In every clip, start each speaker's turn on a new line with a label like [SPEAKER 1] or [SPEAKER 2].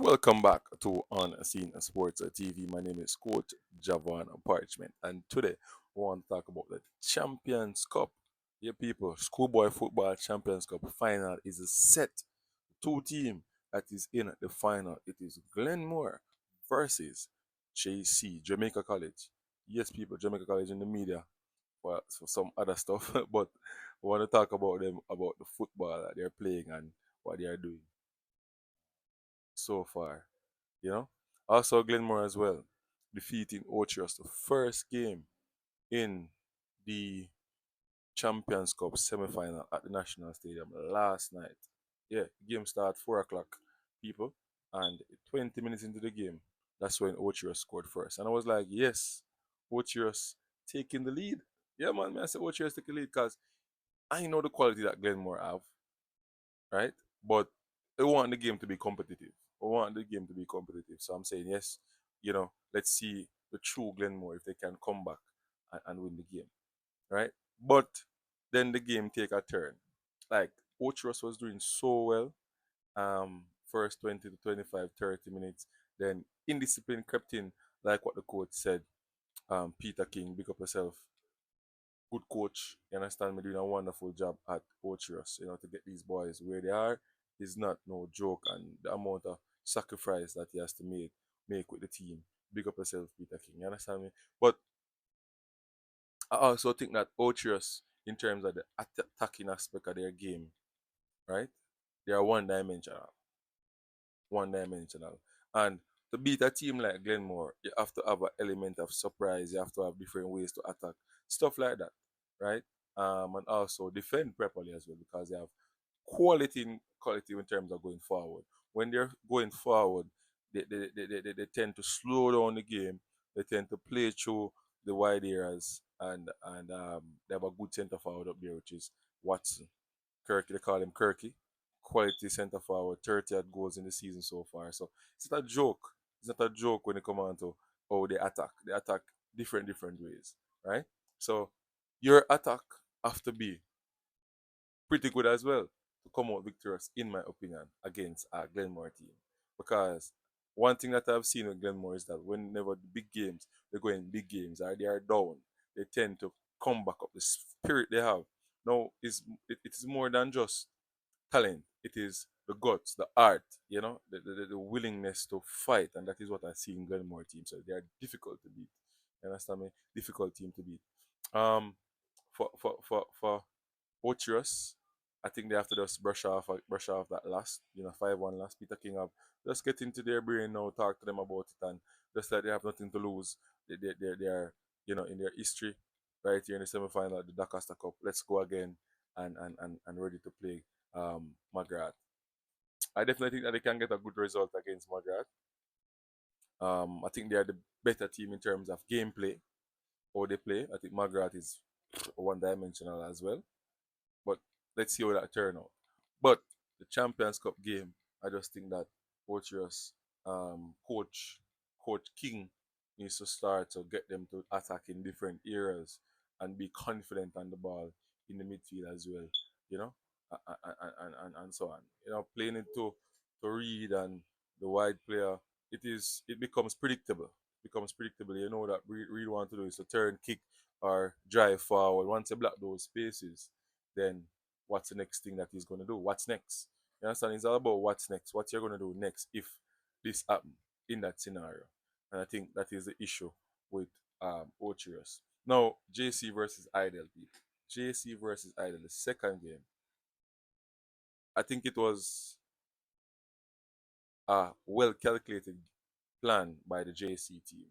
[SPEAKER 1] Welcome back to Unseen Sports TV. My name is Coach Javon Parchment, and today we want to talk about the Champions Cup. Yeah, people, schoolboy football Champions Cup final is set. Two team that is in the final. It is Glenmuir versus JC Jamaica College. Yes, people, Jamaica College in the media for some other stuff, but we want to talk about them about the football that they're playing and what they are doing so far. You know. Also Glenmore as well, defeating Ocho Rios, the first game in the Champions Cup semi-final at the National Stadium last night. Yeah, game start 4 o'clock, people, and 20 minutes into the game, that's when Ocho Rios scored first, and I was like, yes, Ocho Rios taking the lead. Yeah, man, I said Ocho Rios taking the lead because I know the quality that Glenmore have, right? But I want the game to be competitive. I want the game to be competitive. So I'm saying yes, let's see the true Glenmore if they can come back and win the game, right? But then the game take a turn. Like Ochros was doing so well, first 20 to 25, 30 minutes. Then indiscipline crept in, like what the coach said. Peter King, big up yourself. Good coach, you understand me, doing a wonderful job at Ochros, to get these boys where they are is not no joke, and the amount of sacrifice that he has to make with the team. Big up yourself, Peter King, you understand me? But I also think that Ochros, in terms of the attacking aspect of their game, right? They are one dimensional. And to beat a team like Glenmore, you have to have an element of surprise. You have to have different ways to attack, stuff like that, right? And also defend properly as well because they have quality in terms of going forward. When they're going forward, they tend to slow down the game. They tend to play through the wide areas, and they have a good centre forward up there, which is Watson. Kirky, they call him Kirky. Quality centre forward, 30 odd goals in the season so far. So it's not a joke. It's not a joke when it comes on to how they attack. They attack different ways, right? So your attack have to be pretty good as well to come out victorious, in my opinion, against a Glenmore team. Because one thing that I've seen with Glenmore is that whenever the big games, they go in big games or they are down, they tend to come back up. The spirit they have now it is more than just talent. It is the guts, the art, the willingness to fight, and that is what I see in Glenmore teams. So they are difficult to beat. You understand me? Difficult team to beat. Um, for Ochros, I think they have to just brush off that last, 5-1 last. Peter King have just get into their brain now, talk to them about it, and just like they have nothing to lose. They are, in their history, right here in the semifinal at the Dakar Cup. Let's go again and ready to play Magrat. I definitely think that they can get a good result against Magrat. I think they are the better team in terms of gameplay, how they play. I think Magrat is one dimensional as well. But let's see how that turn out. But the Champions Cup game, I just think that Portugal's coach King needs to start to get them to attack in different areas and be confident on the ball in the midfield as well, you know, and so on. Playing it to Reed and the wide player, it becomes predictable. Becomes predictable. You know that Reed want to do is to turn, kick, or drive forward. Once you block those spaces, then what's the next thing that he's going to do? What's next? You understand? It's all about what's next. What you're going to do next if this happen in that scenario. And I think that is the issue with Ocho Rios. Now, JC versus Idel, people. JC versus Idel, the second game. I think it was a well calculated plan by the JC team.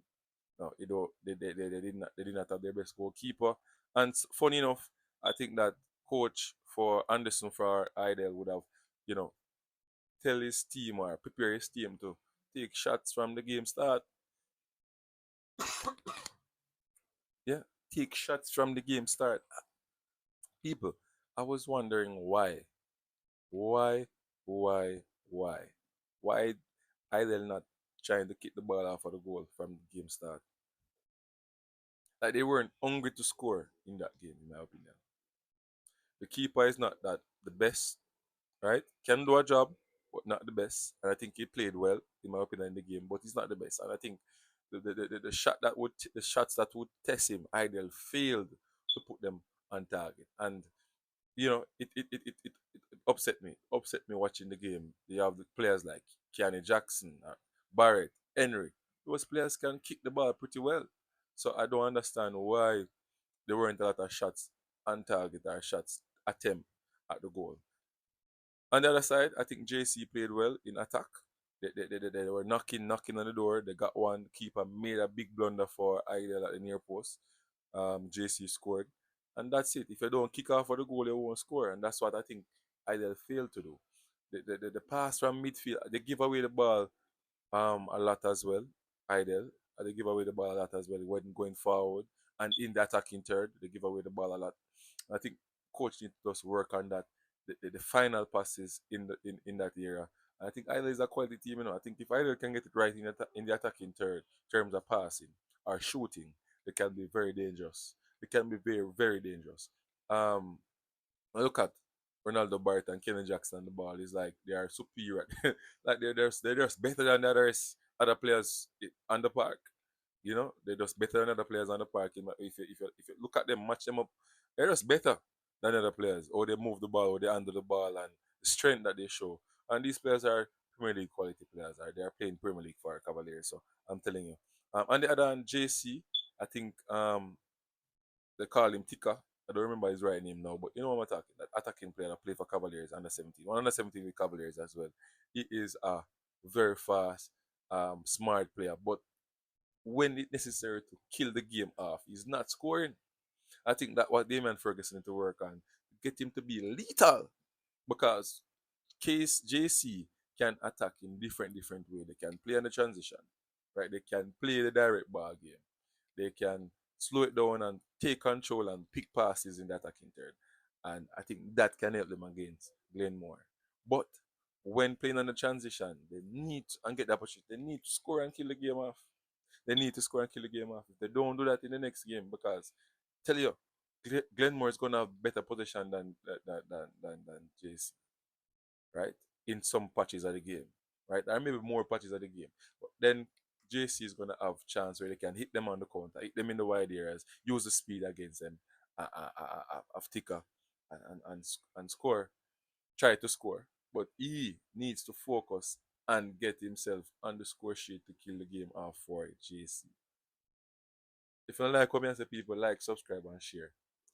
[SPEAKER 1] No, they did not have their best goalkeeper. And funny enough, I think that coach for Anderson for Idel would have, you know, tell his team or prepare his team to take shots from the game start. Yeah, take shots from the game start. People, I was wondering why. Why, why, why? Why Idel not trying to kick the ball off of the goal from the game start? Like they weren't hungry to score in that game, in my opinion. The keeper is not that the best, right? Can do a job, but not the best. And I think he played well, in my opinion, in the game, but he's not the best. And I think the shot that would the shots that would test him, Idel failed to put them on target. And it upset me watching the game. You have the players like Keanu Jackson, Barrett, Henry. Those players can kick the ball pretty well. So I don't understand why there weren't a lot of shots on target or shots attempt at the goal. On the other side, I think JC played well in attack. They were knocking on the door. They got one. Keeper made a big blunder for Idel at the near post. JC scored. And that's it. If you don't kick off for the goal, you won't score. And that's what I think Idel failed to do. The pass from midfield, they give away the ball a lot as well. Idel, they give away the ball a lot as well when going forward. And in the attacking third, they give away the ball a lot. I think coach needs to just work on that. The final passes in that area. And I think Idle is a quality team. I think if Idle can get it right in the attacking third, terms of passing or shooting, they can be very dangerous. They can be very, very dangerous. Um, look at Ronaldo Barrett and Kenny Jackson on the ball. Is like they are superior. Like they're just better than the other players on the park. They're just better than other players on the park. If you look at them, match them up, they're just better than other players. Or they move the ball, or they handle the ball, and the strength that they show. And these players are Premier League quality players. They are playing Premier League for Cavaliers. So I'm telling you. On the other hand, JC, I think they call him Tika. I don't remember his right name now, but you know what I'm talking. That attacking player that play for Cavaliers under 17. One under 17 with Cavaliers as well. He is a very fast, smart player. But when it's necessary to kill the game off, he's not scoring. I think that what Damian Ferguson need to work on. Get him to be lethal. Because Case JC can attack in different way. They can play on the transition. Right? They can play the direct ball game. They can slow it down and take control and pick passes in the attacking third. And I think that can help them against Glenmuir. But when playing on the transition, they need to, and get the opportunity, they need to score and kill the game off. They need to score and kill the game off. If they don't do that in the next game, because tell you, Glenmore is gonna have better possession than JC, right? In some patches of the game, right? Or maybe more patches of the game. But then JC is gonna have chance where they can hit them on the counter, hit them in the wide areas, use the speed against them, of ticker, and score. Try to score, but he needs to focus and get himself on the score sheet to kill the game off for JC. If you like what I say, people like, subscribe, and share.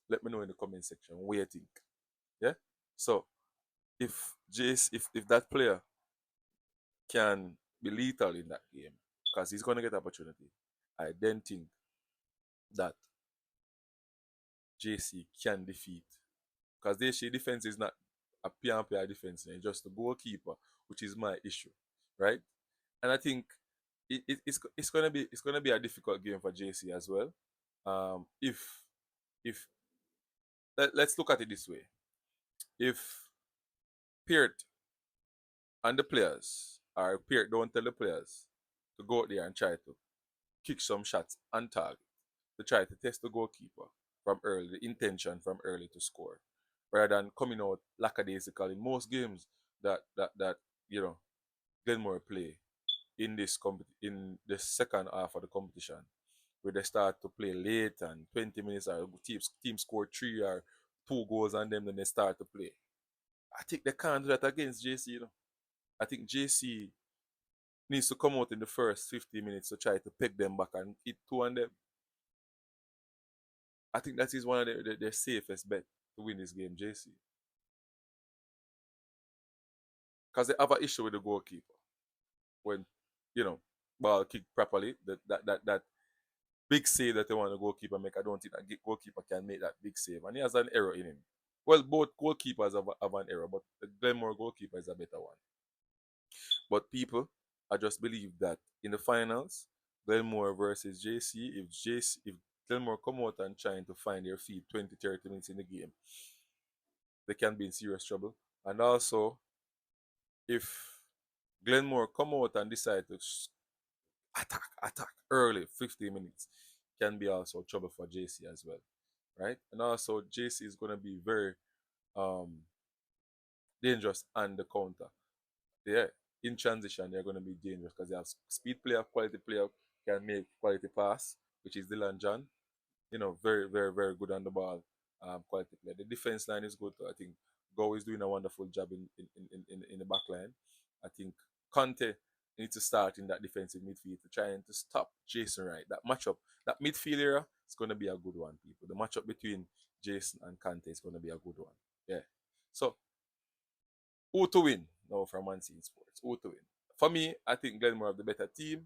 [SPEAKER 1] Let me know in the comment section what you think. Yeah. So if Jace, if that player can be lethal in that game, because he's gonna get opportunity, I then think that JC can defeat. Because JC defense is not a PNP defense, it's just the goalkeeper, which is my issue, right? And I think it's gonna be a difficult game for JC as well. If let's look at it this way: if Peart and the players, or Peart don't tell the players to go out there and try to kick some shots on target, to try to test the goalkeeper from early, the intention from early to score, rather than coming out lackadaisical in most games that you know Glenmore play in the second half of the competition, where they start to play late and 20 minutes or team score 3 or 2 goals on them, then they start to play. I think they can't do that against JC. I think JC needs to come out in the first 50 minutes to try to pick them back and hit two on them. I think that is one of their safest bet to win this game, JC. Because they have an issue with the goalkeeper. When, you know, ball kicked properly, that big save that they want the goalkeeper make, I don't think that goalkeeper can make that big save. And he has an error in him. Well, both goalkeepers have an error, but the Glenmore goalkeeper is a better one. But people, I just believe that in the finals, Glenmore versus if Glenmore come out and trying to find their feet 20, 30 minutes in the game, they can be in serious trouble. And also, if Glenmore come out and decide to attack early, 50 minutes, can be also trouble for JC as well, right? And also, JC is going to be very um, dangerous on the counter. yeah, in transition, they're going to be dangerous because they have speed player, quality player, can make quality pass, which is Dylan John. Very, very, very good on the ball. Quality player. The defense line is good. I think Go is doing a wonderful job in the back line. I think Conte needs to start in that defensive midfield to trying to stop Jason Wright. That matchup, that midfield era, is going to be a good one, people. The matchup between Jason and Conte is going to be a good one. Yeah. So, who to win now from Man City Sports? Who to win? For me, I think Glenmuir have the better team,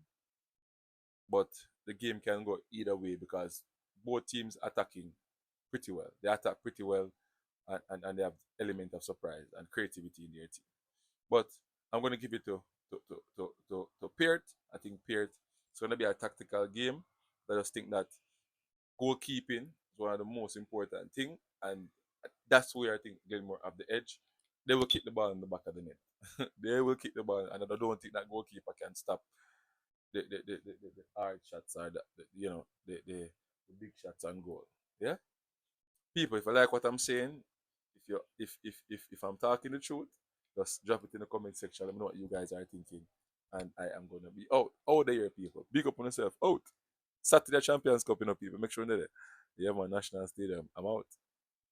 [SPEAKER 1] but the game can go either way because both teams attacking pretty well. They attack pretty well, and they have element of surprise and creativity in their team. But I'm going to give it to Peart. I think Peart is going to be a tactical game. I just think that goalkeeping is one of the most important thing, and that's where I think Gilmore have the edge. They will kick the ball in the back of the net. They will kick the ball, and I don't think that goalkeeper can stop the hard shots or the big shots on goal. Yeah, people, if you like what I'm saying, if I'm talking the truth, just drop it in the comment section. Let me know what you guys are thinking, and I am gonna be out there, people. Big up on yourself. Out. Saturday Champions Cup, people. Make sure you're there. Yeah, man. National Stadium. I'm out.